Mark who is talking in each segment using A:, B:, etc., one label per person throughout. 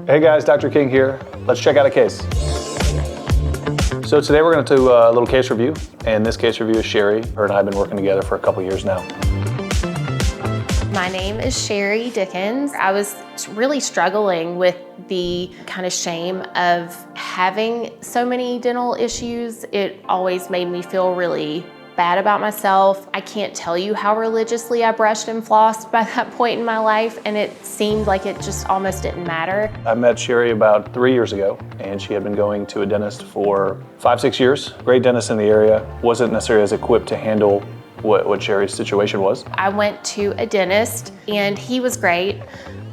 A: Hey guys, Dr. King here. Let's check out a case. So today we're going to do a little case review, and this case review is Sherri. Her and I have been working together for a couple years now.
B: My name is Sherri Dickens. I was really struggling with the kind of shame of having so many dental issues. It always made me feel really bad about myself. I can't tell you how religiously I brushed and flossed by that point in my life, and it seemed like it just almost didn't matter.
A: I met Sherri about 3 years ago, and she had been going to a dentist for 5-6 years. Great dentist in the area, wasn't necessarily as equipped to handle what Sherri's situation was.
B: I went to a dentist and he was great,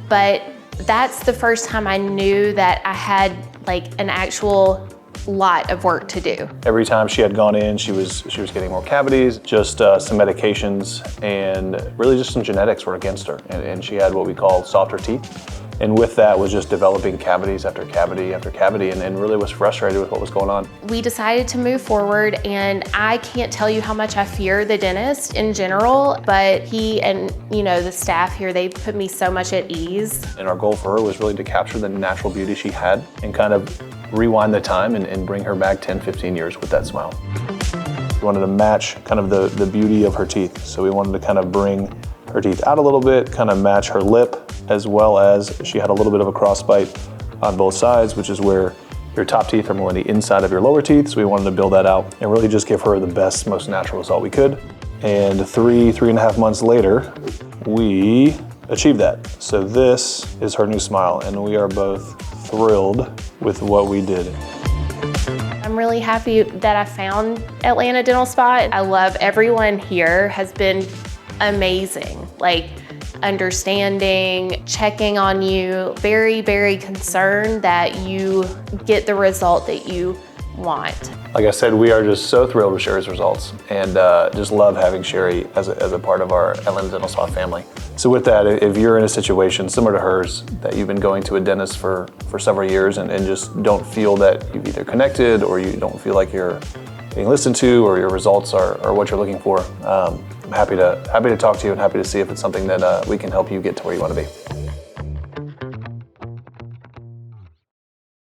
B: but that's the first time I knew that I had like an actual lot of work to do.
A: Every time she had gone in, she was getting more cavities, just some medications, and really just some genetics were against her. And she had what we call softer teeth. And with that was just developing cavities after cavity after cavity, and really was frustrated with what was going on.
B: We decided to move forward, and I can't tell you how much I fear the dentist in general, but he and the staff here, they put me so much at ease.
A: And our goal for her was really to capture the natural beauty she had and kind of rewind the time and bring her back 10, 15 years with that smile. We wanted to match kind of the beauty of her teeth. So we wanted to kind of bring her teeth out a little bit, kind of match her lip, as well as she had a little bit of a crossbite on both sides, which is where your top teeth are more on the inside of your lower teeth. So we wanted to build that out and really just give her the best, most natural result we could. And three and a half months later, we achieved that. So this is her new smile, and we are both thrilled with what we did.
B: I'm really happy that I found Atlanta Dental Spa. I love everyone here, has been amazing. Like, understanding, checking on you, very, very concerned that you get the result that you want.
A: Like I said, we are just so thrilled with Sherri's results, and just love having Sherri as a part of our Atlanta Dental Spa family. So with that, if you're in a situation similar to hers, that you've been going to a dentist for several years and just don't feel that you've either connected or you don't feel like you're being listened to or your results are what you're looking for, I'm happy to talk to you and happy to see if it's something that we can help you get to where you want to be.